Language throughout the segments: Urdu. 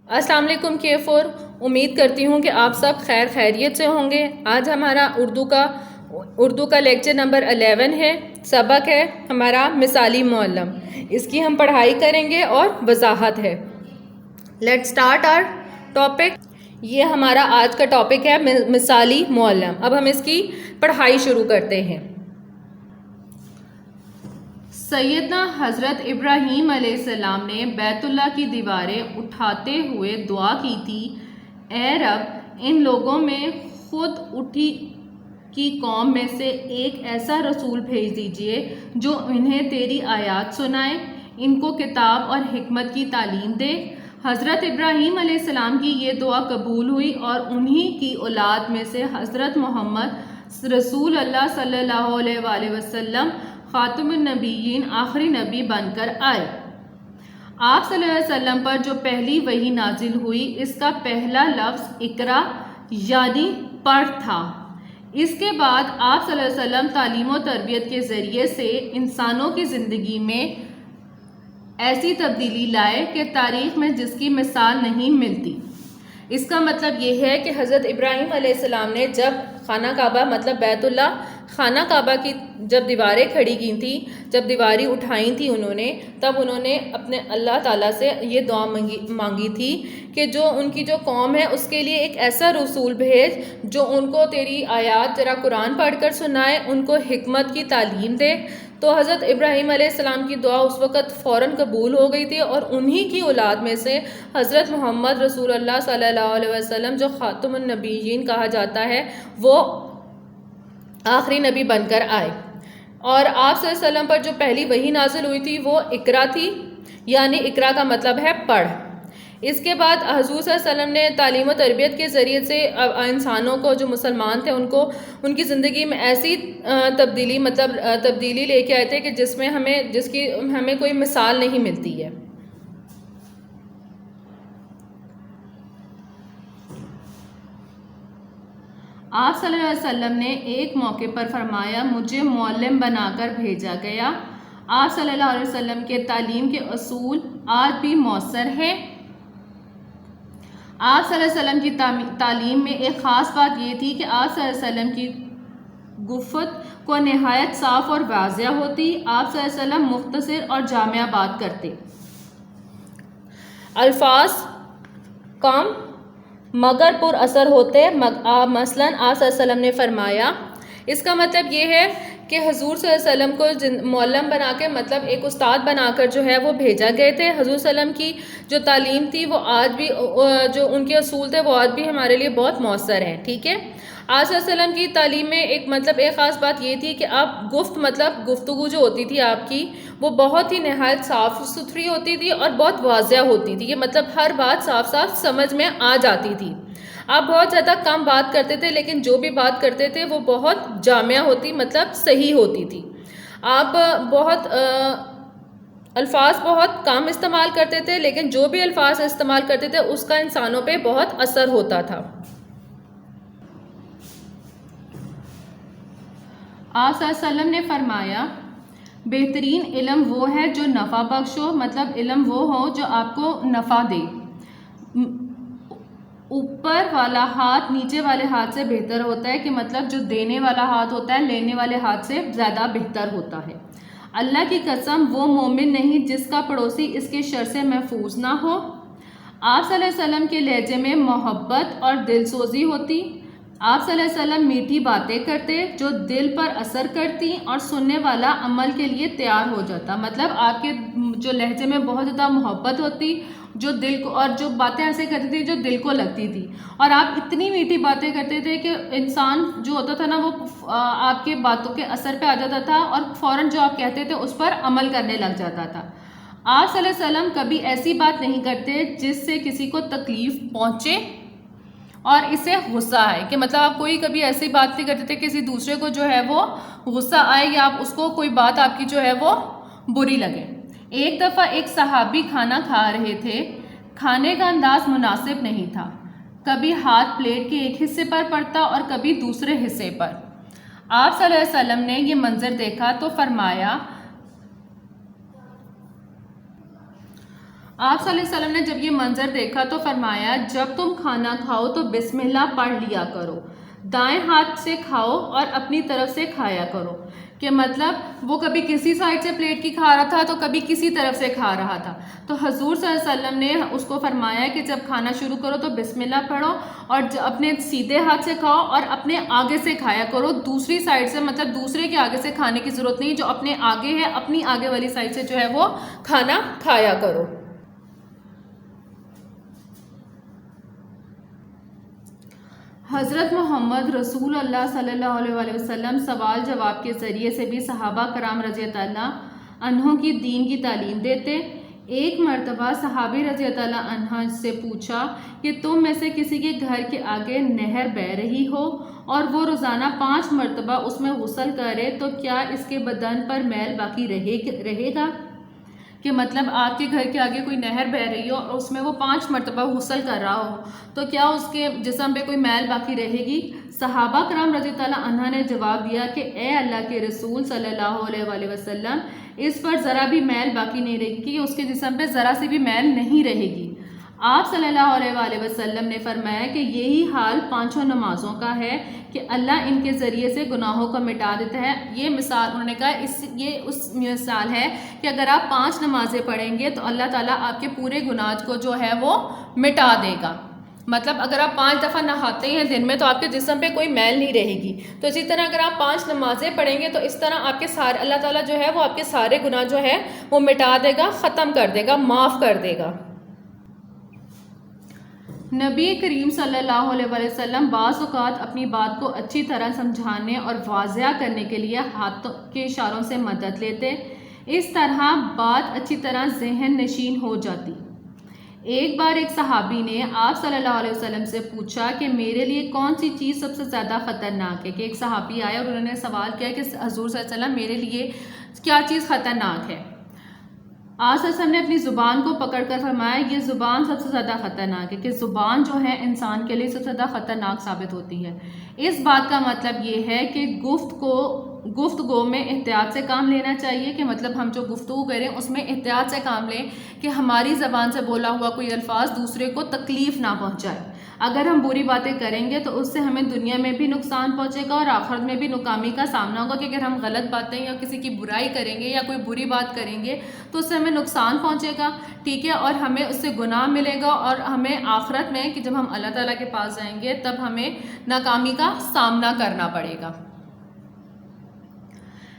السلام علیکم کیفور، امید کرتی ہوں کہ آپ سب خیر خیریت سے ہوں گے۔ آج ہمارا اردو کا لیکچر نمبر 11 ہے، سبق ہے ہمارا مثالی معلم۔ اس کی ہم پڑھائی کریں گے اور وضاحت ہے۔ Let start our topic. یہ ہمارا آج کا ٹاپک ہے مثالی معلم۔ اب ہم اس کی پڑھائی شروع کرتے ہیں۔ سیدنا حضرت ابراہیم علیہ السلام نے بیت اللہ کی دیواریں اٹھاتے ہوئے دعا کی تھی، اے رب، ان لوگوں میں خود اٹھی کی قوم میں سے ایک ایسا رسول بھیج دیجئے جو انہیں تیری آیات سنائے، ان کو کتاب اور حکمت کی تعلیم دے۔ حضرت ابراہیم علیہ السلام کی یہ دعا قبول ہوئی اور انہی کی اولاد میں سے حضرت محمد رسول اللہ صلی اللہ علیہ وآلہ وسلم خاتم النبیین، آخری نبی بن کر آئے۔ آپ صلی اللہ علیہ وسلم پر جو پہلی وحی نازل ہوئی، اس کا پہلا لفظ اقرا یعنی پڑھ تھا۔ اس کے بعد آپ صلی اللہ علیہ وسلم تعلیم و تربیت کے ذریعے سے انسانوں کی زندگی میں ایسی تبدیلی لائے کہ تاریخ میں جس کی مثال نہیں ملتی۔ اس کا مطلب یہ ہے کہ حضرت ابراہیم علیہ السلام نے جب خانہ کعبہ مطلب بیت اللہ خانہ کعبہ کی جب دیواریں کھڑی کی تھیں، جب دیواریں اٹھائی تھیں انہوں نے، تب انہوں نے اپنے اللہ تعالیٰ سے یہ دعا مانگی تھی کہ جو ان کی جو قوم ہے اس کے لیے ایک ایسا رسول بھیج جو ان کو تیری آیات، تیرا قرآن پڑھ کر سنائے، ان کو حکمت کی تعلیم دے۔ تو حضرت ابراہیم علیہ السلام کی دعا اس وقت فوراً قبول ہو گئی تھی اور انہی کی اولاد میں سے حضرت محمد رسول اللہ صلی اللہ علیہ وسلم جو خاتم النبیین کہا جاتا ہے، وہ آخری نبی بن کر آئے۔ اور آپ صلی اللہ علیہ وسلم پر جو پہلی وحی نازل ہوئی تھی وہ اقرا تھی، یعنی اقرا کا مطلب ہے پڑھ۔ اس کے بعد حضور صلی اللہ علیہ وسلم نے تعلیم و تربیت کے ذریعے سے انسانوں کو، جو مسلمان تھے، ان کی زندگی میں ایسی تبدیلی لے کے آئے تھے کہ جس کی ہمیں کوئی مثال نہیں ملتی ہے۔ آپ صلی اللہ علیہ وسلم نے ایک موقع پر فرمایا، مجھے معلم بنا کر بھیجا گیا۔ آپ صلی اللہ علیہ وسلم کے تعلیم کے اصول آج بھی مؤثر ہیں۔ آپ صلی اللہ علیہ وسلم کی تعلیم میں ایک خاص بات یہ تھی کہ آپ صلی اللہ علیہ وسلم کی گفتگو کو نہایت صاف اور واضح ہوتی۔ آپ صلی اللہ علیہ وسلم مختصر اور جامع بات کرتے، الفاظ کم مگر پر اثر ہوتے۔ مثلاً آپ صلی اللہ علیہ وسلم نے فرمایا، اس کا مطلب یہ ہے کہ حضور صلی اللہ علیہ وسلم کو معلم بنا کے مطلب ایک استاد بنا کر جو ہے وہ بھیجا گئے تھے۔ حضور صلی اللہ علیہ وسلم کی جو تعلیم تھی وہ آج بھی، جو ان کے اصول تھے وہ آج بھی ہمارے لیے بہت مؤثر ہیں، ٹھیک ہے۔ آپ صلی اللہ علیہ وسلم کی تعلیم میں ایک خاص بات یہ تھی کہ آپ گفتگو جو ہوتی تھی آپ کی، وہ بہت ہی نہایت صاف ستھری ہوتی تھی اور بہت واضح ہوتی تھی، یہ ہر بات صاف صاف سمجھ میں آ جاتی تھی۔ آپ بہت زیادہ کم بات کرتے تھے لیکن جو بھی بات کرتے تھے وہ بہت جامع ہوتی، صحیح ہوتی تھی۔ آپ الفاظ بہت کم استعمال کرتے تھے لیکن جو بھی الفاظ استعمال کرتے تھے اس کا انسانوں پہ بہت اثر ہوتا تھا۔ آپ صلی اللہ علیہ وسلم نے فرمایا، بہترین علم وہ ہے جو نفع بخش ہو، علم وہ ہو جو آپ کو نفع دے۔ اوپر والا ہاتھ نیچے والے ہاتھ سے بہتر ہوتا ہے، کہ جو دینے والا ہاتھ ہوتا ہے لینے والے ہاتھ سے زیادہ بہتر ہوتا ہے۔ اللہ کی قسم، وہ مومن نہیں جس کا پڑوسی اس کے شر سے محفوظ نہ ہو۔ آپ صلی اللہ علیہ وسلم کے لہجے میں محبت اور دل سوزی ہوتی۔ آپ صلی اللہ علیہ وسلم میٹھی باتیں کرتے جو دل پر اثر کرتی اور سننے والا عمل کے لیے تیار ہو جاتا۔ آپ کے جو لہجے میں بہت زیادہ محبت ہوتی، جو دل کو، اور جو باتیں ایسے کرتی تھی جو دل کو لگتی تھی، اور آپ اتنی میٹھی باتیں کرتے تھے کہ انسان جو ہوتا تھا نا وہ آپ کے باتوں کے اثر پہ آ جاتا تھا اور فوراً جو آپ کہتے تھے اس پر عمل کرنے لگ جاتا تھا۔ آپ صلی اللہ علیہ وسلم کبھی ایسی بات نہیں کرتے جس سے کسی کو تکلیف پہنچے اور اسے غصہ آئے، کہ آپ کوئی کبھی ایسی بات نہیں کرتے تھے کسی دوسرے کو جو ہے وہ غصہ آئے یا آپ اس کو کوئی بات آپ کی جو ہے وہ بری لگے۔ ایک دفعہ ایک صحابی کھانا کھا رہے تھے، کھانے کا انداز مناسب نہیں تھا، کبھی ہاتھ پلیٹ کے ایک حصے پر پڑتا اور کبھی دوسرے حصے پر۔ آپ صلی اللہ علیہ وسلم نے یہ منظر دیکھا تو فرمایا، آپ صلی اللہ علیہ وسلم نے جب یہ منظر دیکھا تو فرمایا جب تم کھانا کھاؤ تو بسم اللہ پڑھ لیا کرو، دائیں ہاتھ سے کھاؤ اور اپنی طرف سے کھایا کرو، کہ مطلب وہ کبھی کسی سائڈ سے پلیٹ کی کھا رہا تھا تو کبھی کسی طرف سے کھا رہا تھا. تو حضور صلی اللہ علیہ وسلم نے اس کو فرمایا کہ جب کھانا شروع کرو تو بسم اللہ پڑھو اور اپنے سیدھے ہاتھ سے کھاؤ اور اپنے آگے سے کھایا کرو، دوسری سائڈ سے مطلب دوسرے کے آگے سے کھانے کی ضرورت نہیں، جو اپنے آگے ہے اپنی آگے والی سائڈ سے جو ہے وہ کھانا کھایا کرو. حضرت محمد رسول اللہ صلی اللہ علیہ وسلم سوال جواب کے ذریعے سے بھی صحابہ کرام رضی اللہ عنہ کی دین کی تعلیم دیتے. ایک مرتبہ صحابی رضی اللہ عنہ سے پوچھا کہ تم میں سے کسی کے گھر کے آگے نہر بہہ رہی ہو اور وہ روزانہ 5 مرتبہ اس میں غسل کرے تو کیا اس کے بدن پر میل باقی رہے گا؟ کہ مطلب آپ کے گھر کے آگے کوئی نہر بہہ رہی ہو اور اس میں وہ 5 مرتبہ غسل کر رہا ہو تو کیا اس کے جسم پہ کوئی میل باقی رہے گی؟ صحابہ کرام رضی اللہ عنہ نے جواب دیا کہ اے اللہ کے رسول صلی اللہ علیہ وسلم، اس پر ذرا بھی میل باقی نہیں رہے گی، اس کے جسم پہ ذرا سی بھی میل نہیں رہے گی. آپ صلی اللہ علیہ وسلم نے فرمایا کہ یہی حال 5 نمازوں کا ہے کہ اللہ ان کے ذریعے سے گناہوں کو مٹا دیتا ہے. یہ مثال انہوں نے کہا یہ اس مثال ہے کہ اگر آپ 5 نمازیں پڑھیں گے تو اللہ تعالیٰ آپ کے پورے گناہ کو جو ہے وہ مٹا دے گا. مطلب اگر آپ 5 دفعہ نہاتے ہیں دن میں تو آپ کے جسم پہ کوئی میل نہیں رہے گی. تو اسی طرح اگر آپ 5 نمازیں پڑھیں گے تو اس طرح آپ کے سارے اللہ تعالیٰ جو ہے وہ آپ کے سارے گناہ جو ہے وہ مٹا دے گا، ختم کر دے گا، معاف کر دے گا. نبی کریم صلی اللہ علیہ وسلم بعض اوقات اپنی بات کو اچھی طرح سمجھانے اور واضح کرنے کے لیے ہاتھوں کے اشاروں سے مدد لیتے. اس طرح بات اچھی طرح ذہن نشین ہو جاتی. ایک بار ایک صحابی نے آپ صلی اللہ علیہ وسلم سے پوچھا کہ میرے لیے کون سی چیز سب سے زیادہ خطرناک ہے. کہ ایک صحابی آئے اور انہوں نے سوال کیا کہ حضور صلی اللہ علیہ وسلم میرے لیے کیا چیز خطرناک ہے. آپ صلی اللہ علیہ وسلم نے اپنی زبان کو پکڑ کر فرمایا یہ زبان سب سے زیادہ خطرناک ہے، کہ زبان جو ہے انسان کے لیے سب سے زیادہ خطرناک ثابت ہوتی ہے. اس بات کا مطلب یہ ہے کہ گفتگو میں احتیاط سے کام لینا چاہیے، کہ مطلب ہم جو گفتگو کریں اس میں احتیاط سے کام لیں کہ ہماری زبان سے بولا ہوا کوئی الفاظ دوسرے کو تکلیف نہ پہنچائے. اگر ہم بری باتیں کریں گے تو اس سے ہمیں دنیا میں بھی نقصان پہنچے گا اور آخرت میں بھی ناکامی کا سامنا ہوگا. کہ اگر ہم غلط باتیں یا کسی کی برائی کریں گے یا کوئی بری بات کریں گے تو اس سے ہمیں نقصان پہنچے گا، ٹھیک ہے، اور ہمیں اس سے گناہ ملے گا اور ہمیں آخرت میں کہ جب ہم اللہ تعالیٰ کے پاس جائیں گے تب ہمیں ناکامی کا سامنا کرنا پڑے گا.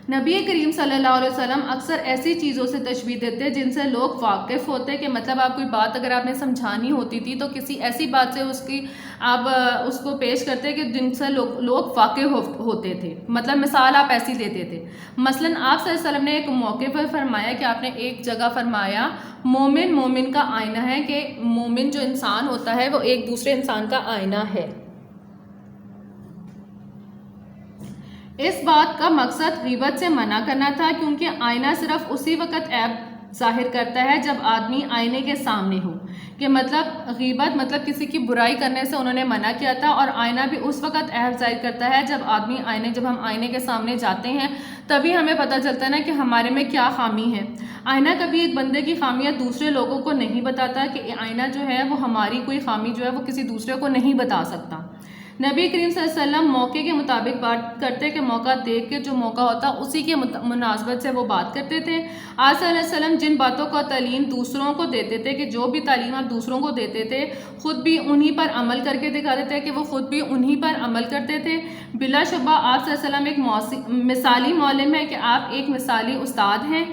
نبی کریم صلی اللہ علیہ وسلم اکثر ایسی چیزوں سے تشبیہ دیتے جن سے لوگ واقف ہوتے. کہ مطلب آپ کوئی بات اگر آپ نے سمجھانی ہوتی تھی تو کسی ایسی بات سے آپ اس کو پیش کرتے کہ جن سے لوگ واقف ہوتے تھے. مطلب مثال آپ ایسی دیتے تھے. مثلا آپ صلی اللہ علیہ وسلم نے ایک موقع پر فرمایا کہ آپ نے ایک جگہ فرمایا مومن کا آئینہ ہے، کہ مومن جو انسان ہوتا ہے وہ ایک دوسرے انسان کا آئینہ ہے. اس بات کا مقصد غیبت سے منع کرنا تھا، کیونکہ آئینہ صرف اسی وقت عیب ظاہر کرتا ہے جب آدمی آئینے کے سامنے ہو. کہ مطلب غیبت مطلب کسی کی برائی کرنے سے انہوں نے منع کیا تھا، اور آئینہ بھی اس وقت عیب ظاہر کرتا ہے جب ہم آئینے کے سامنے جاتے ہیں تبھی ہمیں پتہ چلتا ہے نا کہ ہمارے میں کیا خامی ہے. آئینہ کبھی ایک بندے کی خامیاں دوسرے لوگوں کو نہیں بتاتا، کہ آئینہ جو ہے وہ ہماری کوئی خامی جو ہے وہ کسی دوسرے کو نہیں بتا سکتا. نبی کریم صلی اللہ علیہ وسلم موقع کے مطابق بات کرتے، کہ موقع دیکھ کے جو موقع ہوتا اسی کے مناسبت سے وہ بات کرتے تھے. آج صلی اللہ علیہ وسلم جن باتوں کا تعلیم دوسروں کو دیتے تھے، کہ جو بھی تعلیم آپ دوسروں کو دیتے تھے خود بھی انہی پر عمل کر کے دکھاتے تھے، کہ وہ خود بھی انہی پر عمل کرتے تھے. بلا شبہ آپ صلی اللہ علیہ وسلم ایک مثالی معلم ہے، کہ آپ ایک مثالی استاد ہیں.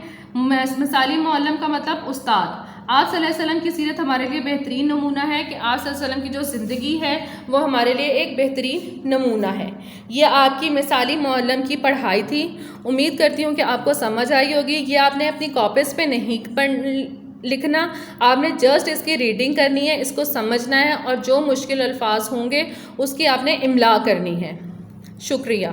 مثالی معلم کا مطلب استاد. آپ صلی اللہ علیہ وسلم کی سیرت ہمارے لیے بہترین نمونہ ہے، کہ آپ صلی اللہ علیہ وسلم کی جو زندگی ہے وہ ہمارے لیے ایک بہترین نمونہ ہے. یہ آپ کی مثالی معلم کی پڑھائی تھی. امید کرتی ہوں کہ آپ کو سمجھ آئی ہوگی. یہ آپ نے اپنی کاپیز پہ نہیں لکھنا، آپ نے جسٹ اس کی ریڈنگ کرنی ہے، اس کو سمجھنا ہے، اور جو مشکل الفاظ ہوں گے اس کی آپ نے املا کرنی ہے. شکریہ.